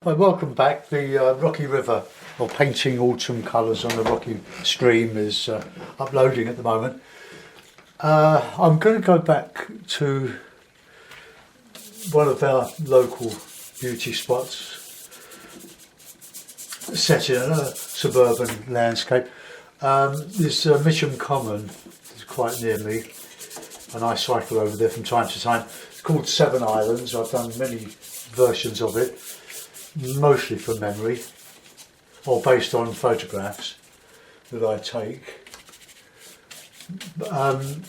Hi, welcome back. The Rocky River, or painting autumn colours on the Rocky stream, is uploading at the moment. I'm going to go back to one of our local beauty spots, set in a suburban landscape. This Mitcham Common is quite near me, and I cycle over there from time to time. It's called Seven Islands. I've done many versions of it, mostly from memory or based on photographs that I take. And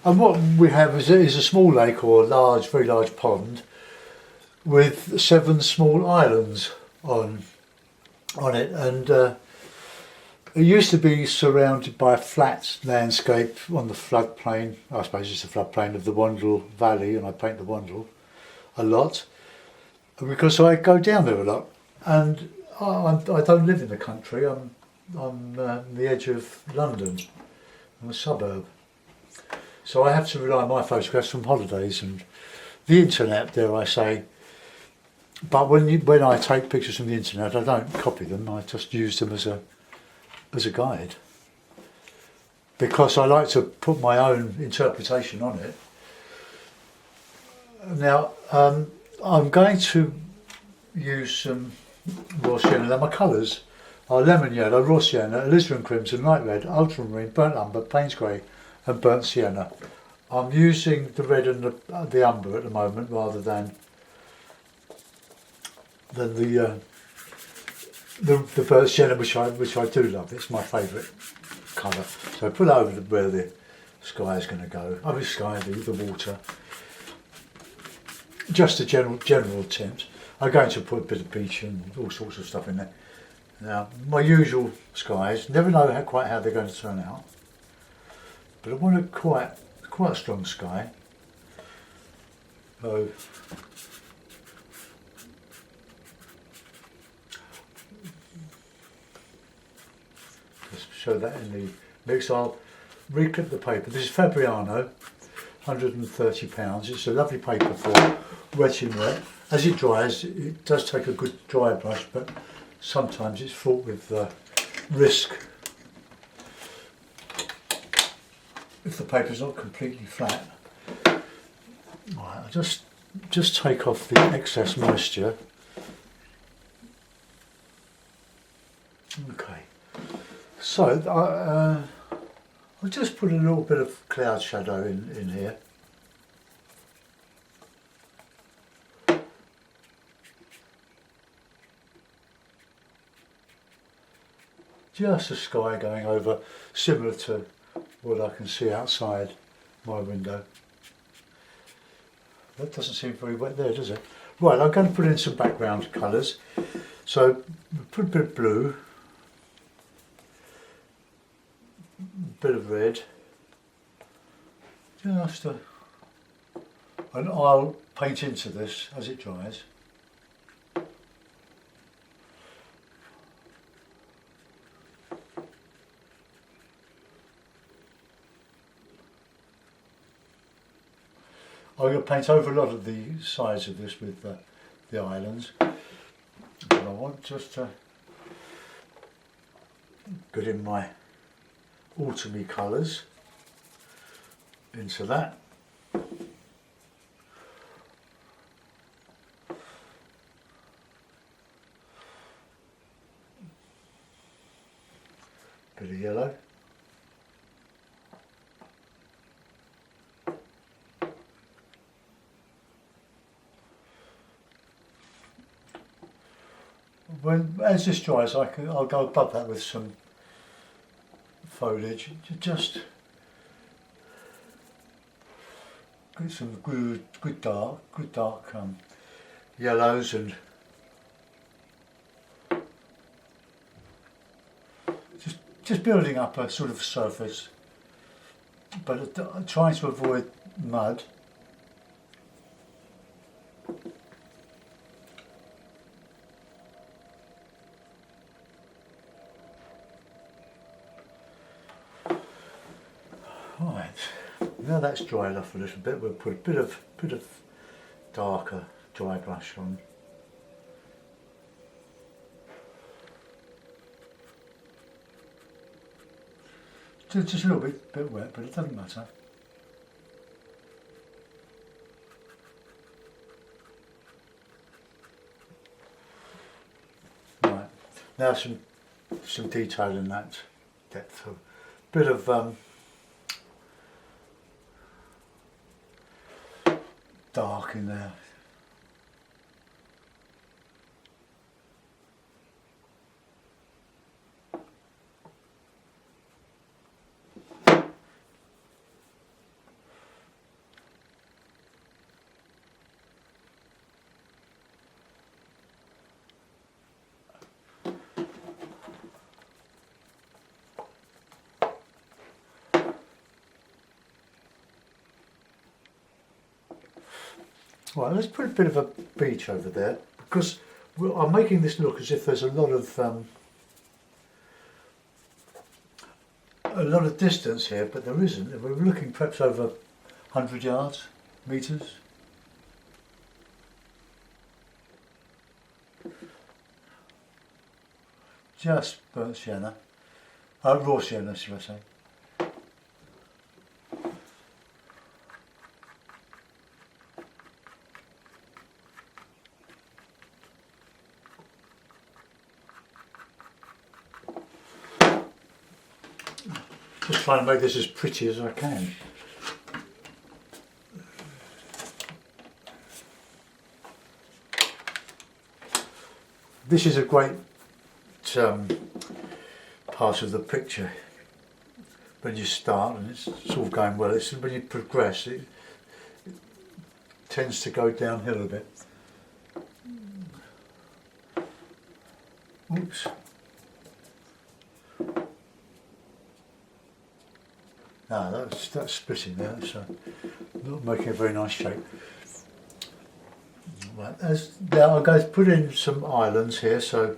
what we have is a small lake or a large, very large pond with 7 small islands on it, and it used to be surrounded by a flat landscape on the floodplain. I suppose it's the floodplain of the Wandle Valley, and I paint the Wandle a lot because I go down there a lot, and I don't live in the country. I'm on the edge of London. I'm a suburb, so I have to rely on my photographs from holidays and the internet, dare I say. But when I take pictures from the internet, I don't copy them. I just use them as a guide, because I like to put my own interpretation on it. Now, I'm going to use some raw sienna. Now, my colours are lemon yellow, raw sienna, alizarin crimson, light red, ultramarine, burnt umber, Payne's grey and burnt sienna. I'm using the red and the umber at the moment rather than the burnt sienna, which I do love. It's my favourite colour. So I put over where the sky is going to go. Oh, the sky, the water. Just a general tint. I'm going to put a bit of beach and all sorts of stuff in there. Now, my usual skies, never know quite how they're going to turn out, but I want a quite a strong sky. So just show that in the mix. I'll reclip the paper. This is Fabriano, £130. It's a lovely paper for wet in wet. As it dries, it does take a good dry brush, but sometimes it's fraught with risk if the paper's not completely flat. Right, I'll just take off the excess moisture. Okay, so I'll just put a little bit of cloud shadow in here. Just a sky going over, similar to what I can see outside my window. That doesn't seem very wet there, does it? Right, I'm going to put in some background colours. So put a bit of blue, a bit of red, and I'll paint into this as it dries. I'm going to paint over a lot of the sides of this with the islands, and I want just to get in my autumny colours into that. Bit of yellow. As this dries, I'll go above that with some foliage to just get some good dark yellows, and just building up a sort of surface, but trying to avoid mud. Right, now that's dried off a little bit, we'll put a bit of darker dry brush on Just a little bit wet, but it doesn't matter. Right, now some detail in that depth. A bit of dark in there. Right, let's put a bit of a beach over there, because I'm making this look as if there's a lot of distance here, but there isn't. We're looking perhaps over 100 yards, metres. Just burnt sienna, raw sienna, should I say. Just trying to make this as pretty as I can. This is a great part of the picture. When you start and it's sort of going well, it's when you progress, it tends to go downhill a bit. Oops. No, that's splitting there, so not making a very nice shape. Right, now I'm going to put in some islands here, so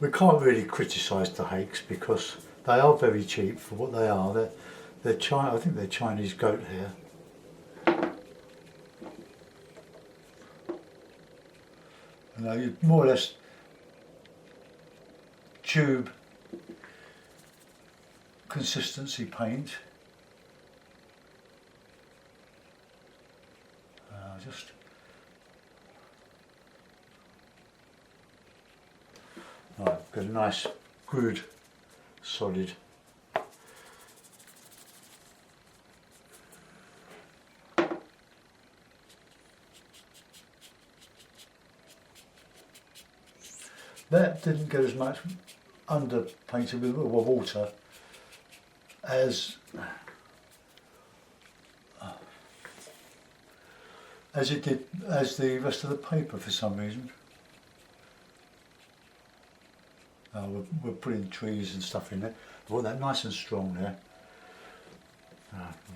we can't really criticise the hakes because they are very cheap for what they are. They're I think they're Chinese goat hair. You know, you more or less tube consistency paint. Just right, got a nice, good, solid. That didn't get as much under painted with water as it did as the rest of the paper for some reason. We're putting trees and stuff in there. I want that nice and strong there.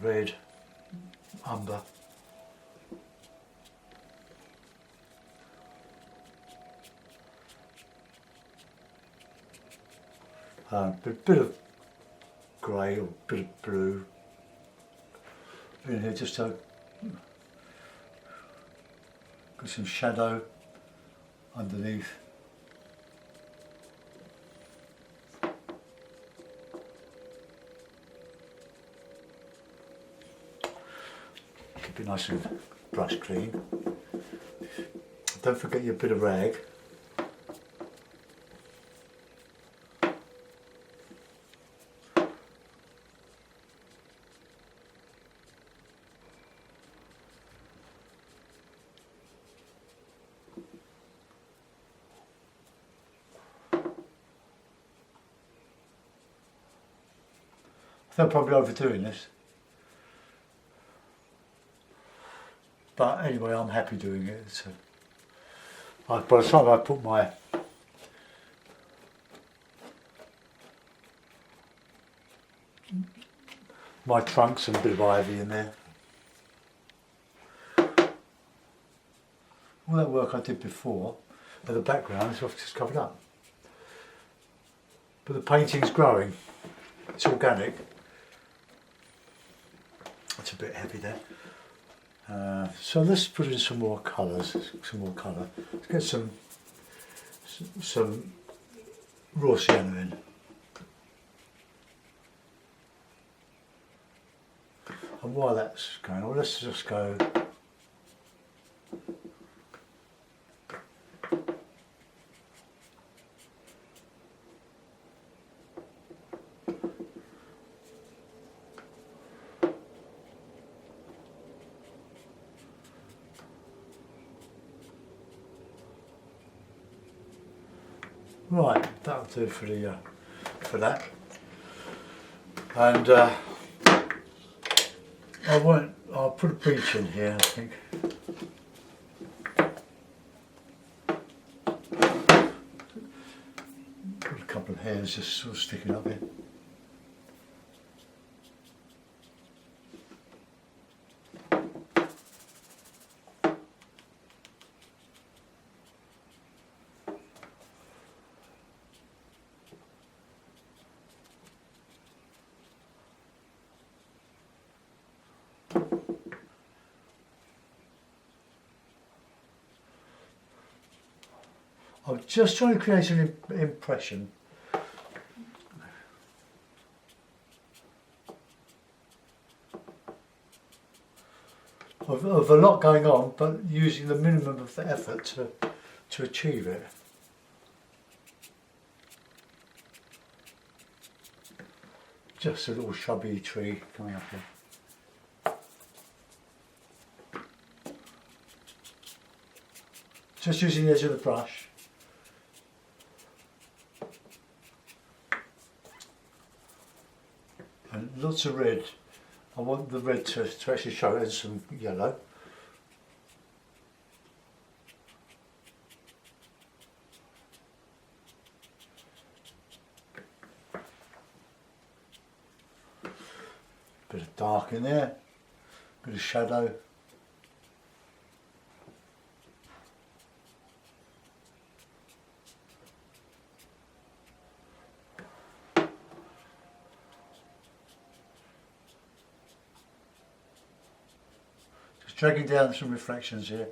Red, umber. A bit of grey or a bit of blue in here, just to get some shadow underneath. Keep it nice and brush clean. Don't forget your bit of rag. They're probably overdoing this, but anyway, I'm happy doing it. So, by the time I put my trunks and a bit of ivy in there, all that work I did before at the background is just covered up, but the painting's growing. It's organic. It's a bit heavy there. So let's put in some more colours, some more colour. Let's get some some raw sienna in. And while that's going on, let's just go right, that'll do for the for that. And I'll put a breech in here, I think. Got a couple of hairs just sort of sticking up here. I'm just trying to create an impression of a lot going on, but using the minimum of the effort to achieve it. Just a little shrubby tree coming up here. Just using the edge of the brush. And lots of red. I want the red to actually show, and some yellow. Bit of dark in there, bit of shadow. Dragging down some reflections here.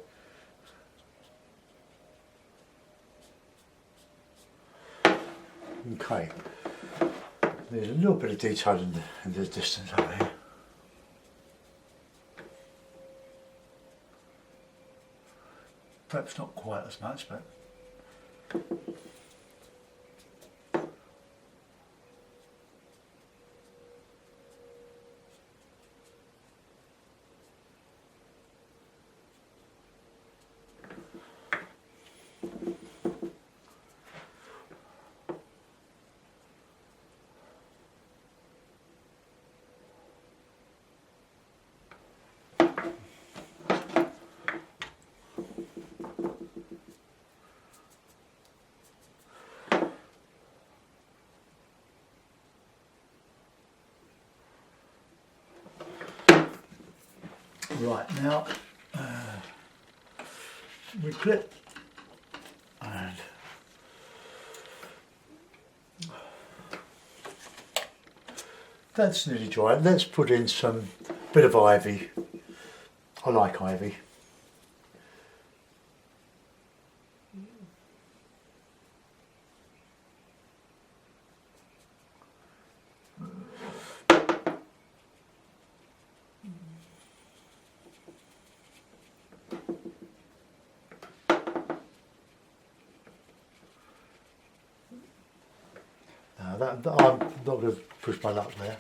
Okay, there's a little bit of detail in the distance over here. Perhaps not quite as much, but right now we clip and that's nearly dry. Let's put in some bit of ivy. I like ivy. I'm not going to push my luck there.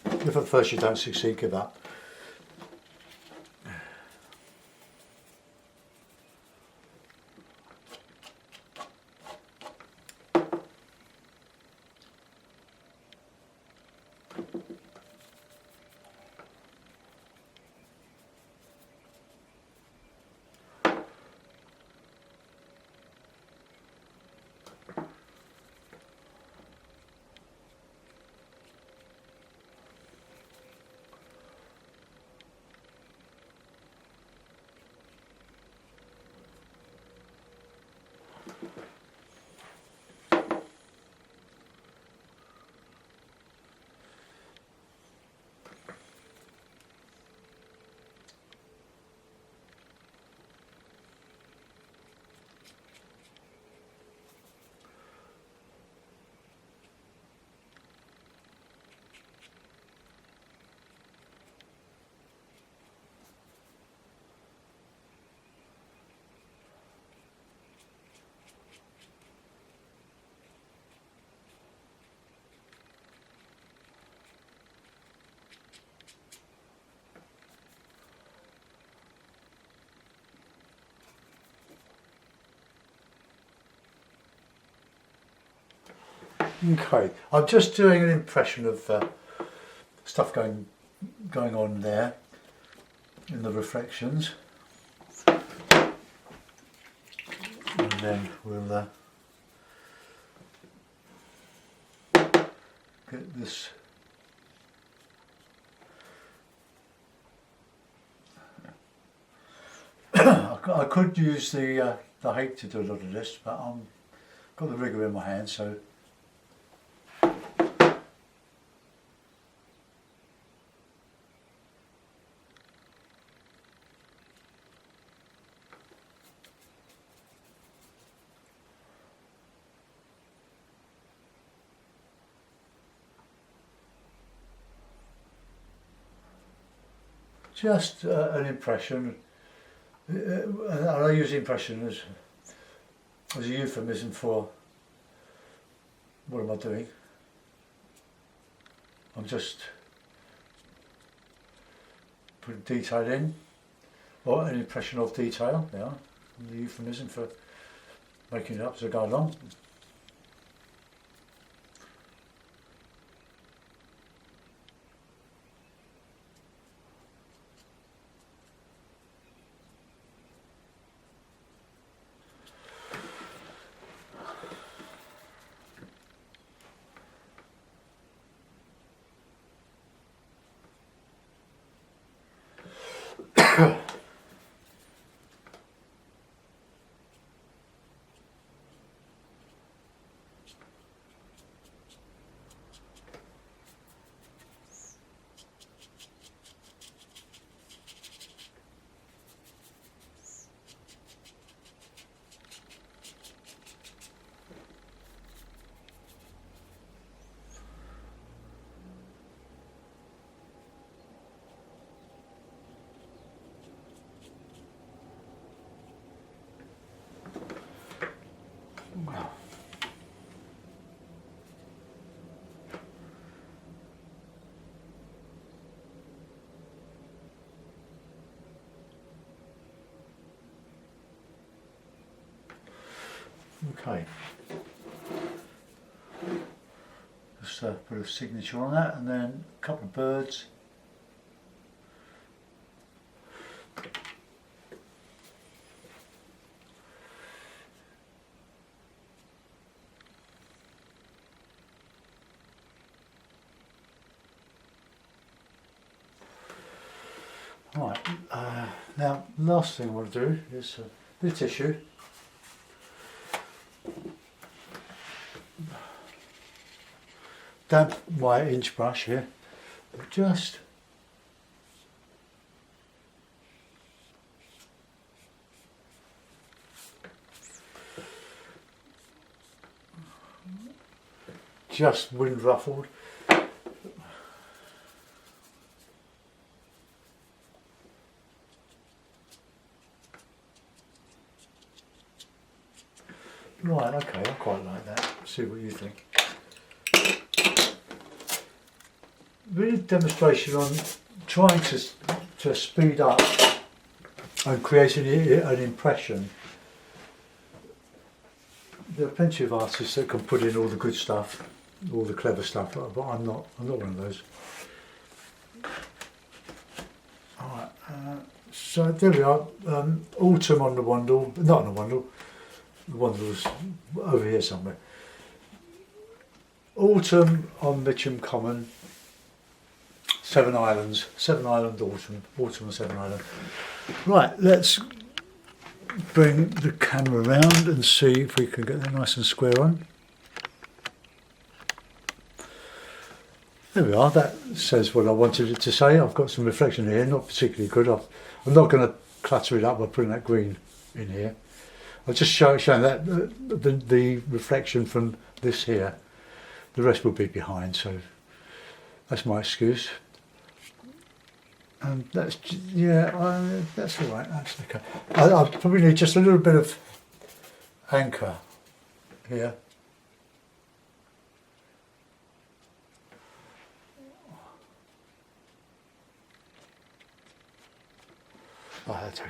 If at first you don't succeed, give up. Okay, I'm just doing an impression of stuff going on there in the reflections, and then we'll get this. I could use the hake to do a lot of this, but I've got the rigger in my hand, so. Just an impression, and I use impression as a euphemism for what am I doing. I'm just putting detail in, or an impression of detail, yeah, the euphemism for making it up as I go along. Okay, just put a signature on that, and then a couple of birds. Right, now last thing I want to do is a bit of tissue. Damp my inch brush here, just wind ruffled. Right, okay, I quite like that. See what you think. Really demonstration on trying to speed up and create an impression. There are plenty of artists that can put in all the good stuff, all the clever stuff, but I'm not one of those. Alright, so there we are. Autumn on the Wandle, not on the Wandle. The Wandle's over here somewhere. Autumn on Mitcham Common. Seven Island autumn on Seven Island. Right, let's bring the camera around and see if we can get that nice and square on. There we are, that says what I wanted it to say. I've got some reflection here, not particularly good. I'm not going to clutter it up by putting that green in here. I'll just showing that the reflection from this here. The rest will be behind, so that's my excuse. And that's, yeah, that's all right, that's okay. I probably need just a little bit of anchor here. Oh, that's okay.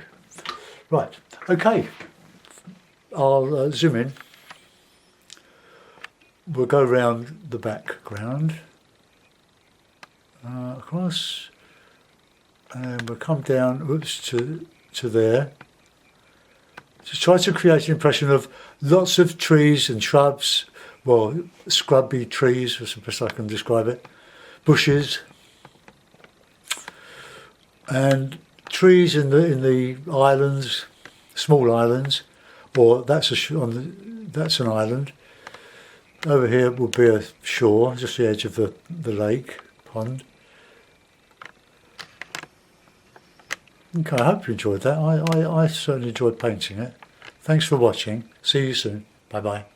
Right, okay. I'll zoom in. we'll go round the background, across, and we'll come down to there. Just try to create an impression of lots of trees and shrubs, well, scrubby trees, that's the best I can describe it, bushes, and trees in the islands, small islands, or that's an island. Over here will be a shore, just the edge of the lake, pond. Okay, I hope you enjoyed that. I certainly enjoyed painting it. Thanks for watching. See you soon. Bye bye.